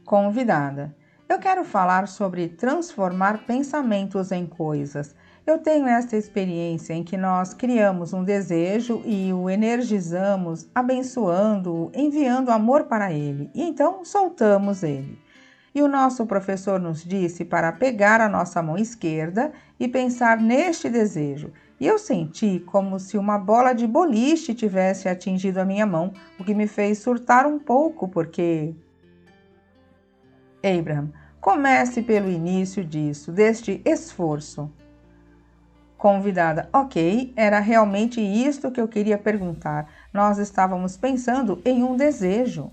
Convidada: eu quero falar sobre transformar pensamentos em coisas. Eu tenho esta experiência em que nós criamos um desejo e o energizamos, abençoando-o, enviando amor para ele, e então soltamos ele. E o nosso professor nos disse para pegar a nossa mão esquerda e pensar neste desejo. E eu senti como se uma bola de boliche tivesse atingido a minha mão, o que me fez surtar um pouco, porque... Abraham: comece pelo início disso, deste esforço. Convidada: ok, era realmente isto que eu queria perguntar. Nós estávamos pensando em um desejo.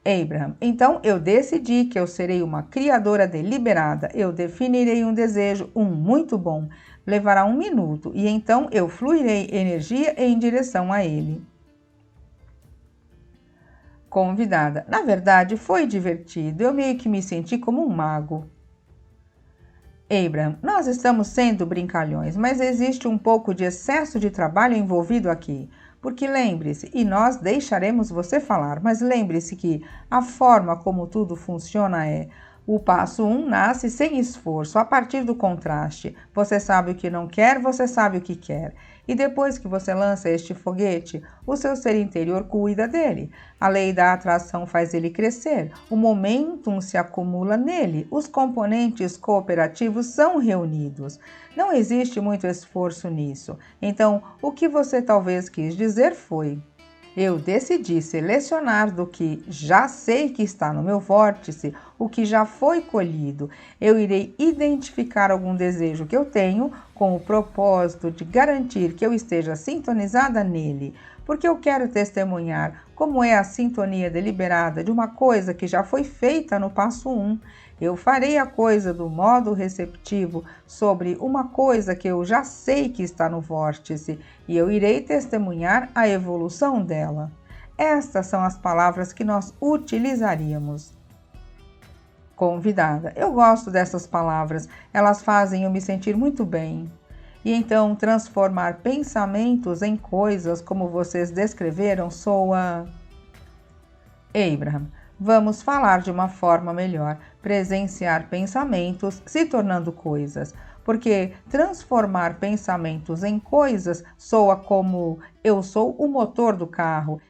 Abraham: então eu decidi que eu serei uma criadora deliberada. Eu definirei um desejo, muito bom. Levará 1 minuto e então eu fluirei energia em direção a ele. Convidada: na verdade foi divertido, eu meio que me senti como um mago. Abraham: nós estamos sendo brincalhões, mas existe um pouco de excesso de trabalho envolvido aqui. Porque lembre-se, e nós deixaremos você falar, mas lembre-se que a forma como tudo funciona é: o passo 1 nasce sem esforço, a partir do contraste. Você sabe o que não quer, você sabe o que quer. E depois que você lança este foguete, o seu ser interior cuida dele. A lei da atração faz ele crescer, o momentum se acumula nele, os componentes cooperativos são reunidos. Não existe muito esforço nisso. Então, o que você talvez quis dizer foi: eu decidi selecionar do que já sei que está no meu vórtice, o que já foi colhido. Eu irei identificar algum desejo que eu tenho com o propósito de garantir que eu esteja sintonizada nele, porque eu quero testemunhar como é a sintonia deliberada de uma coisa que já foi feita no passo 1. Eu farei a coisa do modo receptivo sobre uma coisa que eu já sei que está no vórtice e eu irei testemunhar a evolução dela. Estas são as palavras que nós utilizaríamos. Convidada: eu gosto dessas palavras, elas fazem eu me sentir muito bem. E então transformar pensamentos em coisas, como vocês descreveram, soa... Abraham: vamos falar de uma forma melhor, presenciar pensamentos se tornando coisas, porque transformar pensamentos em coisas soa como: eu sou o motor do carro.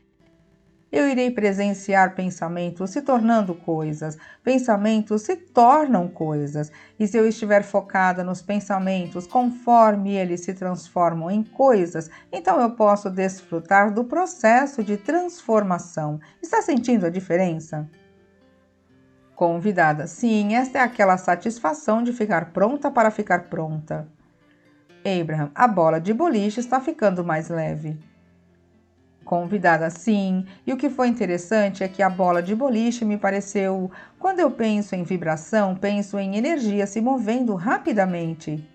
Eu irei presenciar pensamentos se tornando coisas. Pensamentos se tornam coisas. E se eu estiver focada nos pensamentos conforme eles se transformam em coisas, então eu posso desfrutar do processo de transformação. Está sentindo a diferença? Convidada: sim, esta é aquela satisfação de ficar pronta para ficar pronta. Abraham: a bola de boliche está ficando mais leve. Convidada: sim, e o que foi interessante é que a bola de boliche me pareceu... Quando eu penso em vibração, penso em energia se movendo rapidamente.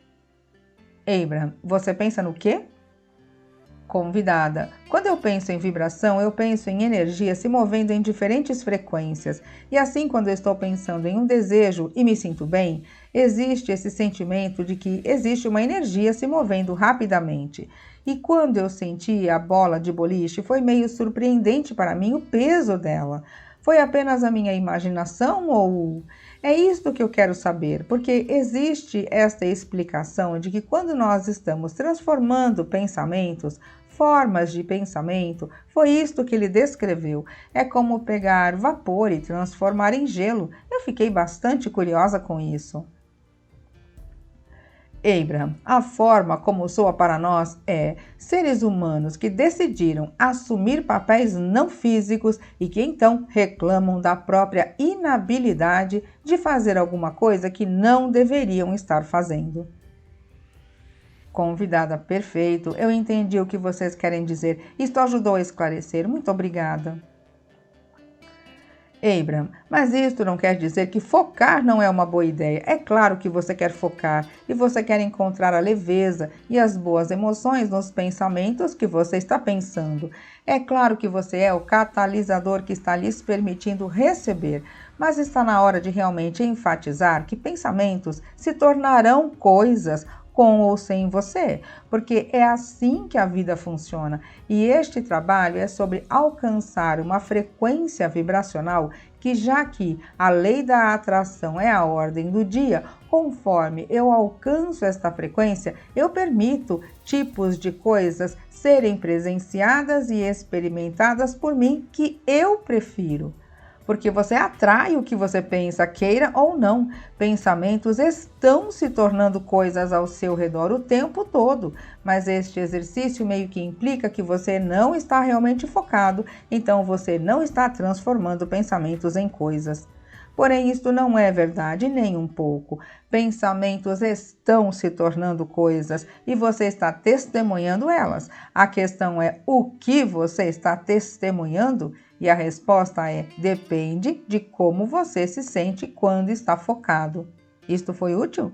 Abraham: você pensa no quê? Convidada: quando eu penso em vibração, eu penso em energia se movendo em diferentes frequências. E assim, quando eu estou pensando em um desejo e me sinto bem, existe esse sentimento de que existe uma energia se movendo rapidamente. E quando eu senti a bola de boliche, foi meio surpreendente para mim o peso dela. Foi apenas a minha imaginação ou... É isto que eu quero saber, porque existe esta explicação de que quando nós estamos transformando pensamentos, formas de pensamento, foi isto que ele descreveu. É como pegar vapor e transformar em gelo. Eu fiquei bastante curiosa com isso. Abraham: a forma como soa para nós é seres humanos que decidiram assumir papéis não físicos e que então reclamam da própria inabilidade de fazer alguma coisa que não deveriam estar fazendo. Convidada: perfeito, eu entendi o que vocês querem dizer. Isto ajudou a esclarecer. Muito obrigada. Abraham: mas isto não quer dizer que focar não é uma boa ideia. É claro que você quer focar e você quer encontrar a leveza e as boas emoções nos pensamentos que você está pensando. É claro que você é o catalisador que está lhes permitindo receber, mas está na hora de realmente enfatizar que pensamentos se tornarão coisas com ou sem você, porque é assim que a vida funciona. E este trabalho é sobre alcançar uma frequência vibracional que, já que a lei da atração é a ordem do dia, conforme eu alcanço esta frequência, eu permito tipos de coisas serem presenciadas e experimentadas por mim que eu prefiro. Porque você atrai o que você pensa, queira ou não. Pensamentos estão se tornando coisas ao seu redor o tempo todo, mas este exercício meio que implica que você não está realmente focado, então você não está transformando pensamentos em coisas. Porém, isto não é verdade nem um pouco. Pensamentos estão se tornando coisas e você está testemunhando elas. A questão é o que você está testemunhando? E a resposta é: depende de como você se sente quando está focado. Isto foi útil?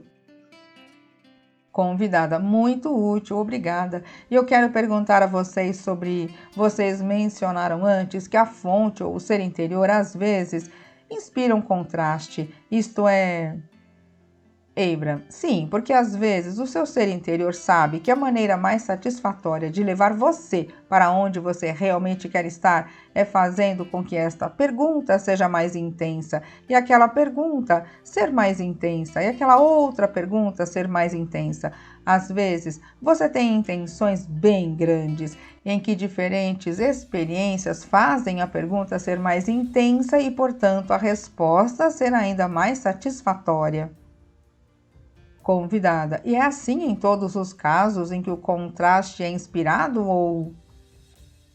Convidada, muito útil, obrigada. E eu quero perguntar a vocês sobre, vocês mencionaram antes que a fonte ou o ser interior às vezes inspiram contraste, isto é, Abram, sim, porque às vezes o seu ser interior sabe que a maneira mais satisfatória de levar você para onde você realmente quer estar é fazendo com que esta pergunta seja mais intensa, e aquela pergunta ser mais intensa, e aquela outra pergunta ser mais intensa. Às vezes, você tem intenções bem grandes, em que diferentes experiências fazem a pergunta ser mais intensa e, portanto, a resposta ser ainda mais satisfatória. Convidada, e é assim em todos os casos em que o contraste é inspirado ou...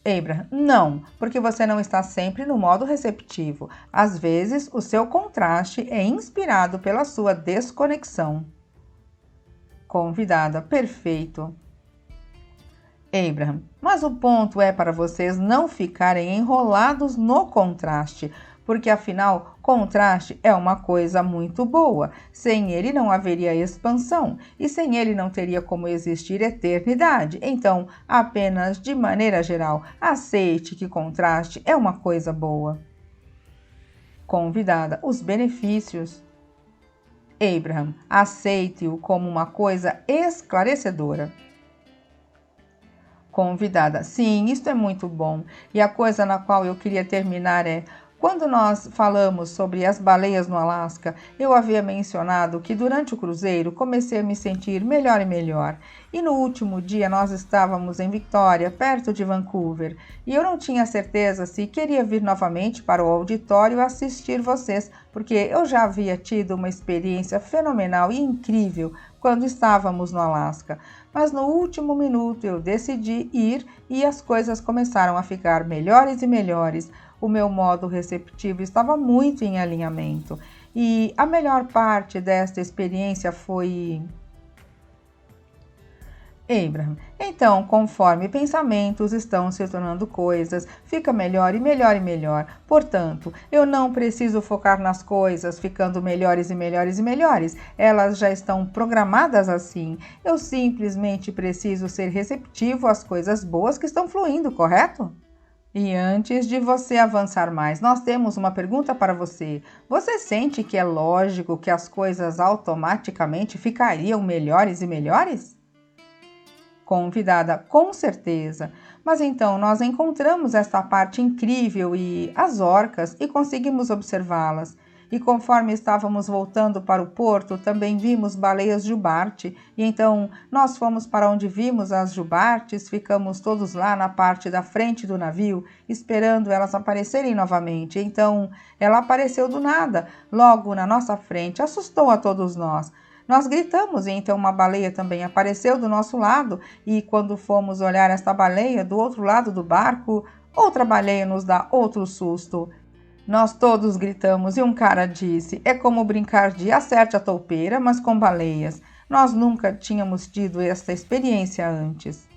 Abram, não, porque você não está sempre no modo receptivo. Às vezes, o seu contraste é inspirado pela sua desconexão. Convidada, perfeito. Abram, mas o ponto é para vocês não ficarem enrolados no contraste, porque afinal, contraste é uma coisa muito boa. Sem ele não haveria expansão, e sem ele não teria como existir eternidade. Então, apenas de maneira geral, aceite que contraste é uma coisa boa. Convidada, os benefícios. Abram, aceite-o como uma coisa esclarecedora. Convidada, sim, isto é muito bom. E a coisa na qual eu queria terminar é: quando nós falamos sobre as baleias no Alasca, eu havia mencionado que durante o cruzeiro comecei a me sentir melhor e melhor. E no último dia nós estávamos em Victoria, perto de Vancouver, e eu não tinha certeza se queria vir novamente para o auditório assistir vocês, porque eu já havia tido uma experiência fenomenal e incrível quando estávamos no Alasca. Mas no último minuto eu decidi ir e as coisas começaram a ficar melhores e melhores. O meu modo receptivo estava muito em alinhamento. E a melhor parte desta experiência foi... Abram, então, conforme pensamentos estão se tornando coisas, fica melhor e melhor e melhor. Portanto, eu não preciso focar nas coisas ficando melhores e melhores e melhores. Elas já estão programadas assim. Eu simplesmente preciso ser receptivo às coisas boas que estão fluindo, correto? E antes de você avançar mais, nós temos uma pergunta para você. Você sente que é lógico que as coisas automaticamente ficariam melhores e melhores? Convidada, com certeza. Mas então nós encontramos esta parte incrível e as orcas e conseguimos observá-las. E conforme estávamos voltando para o porto, também vimos baleias jubarte. E então nós fomos para onde vimos as jubartes, ficamos todos lá na parte da frente do navio, esperando elas aparecerem novamente. Então ela apareceu do nada, logo na nossa frente, assustou a todos nós. Nós gritamos e então uma baleia também apareceu do nosso lado, e quando fomos olhar esta baleia do outro lado do barco, outra baleia nos dá outro susto. Nós todos gritamos e um cara disse: é como brincar de acerte a toupeira, mas com baleias. Nós nunca tínhamos tido esta experiência antes.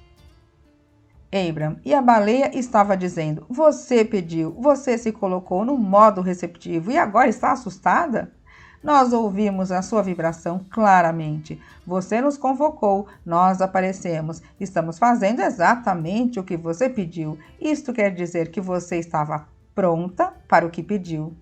Abram, e a baleia estava dizendo: você pediu, você se colocou no modo receptivo e agora está assustada? Nós ouvimos a sua vibração claramente. Você nos convocou, nós aparecemos. Estamos fazendo exatamente o que você pediu. Isto quer dizer que você estava pronta para o que pediu.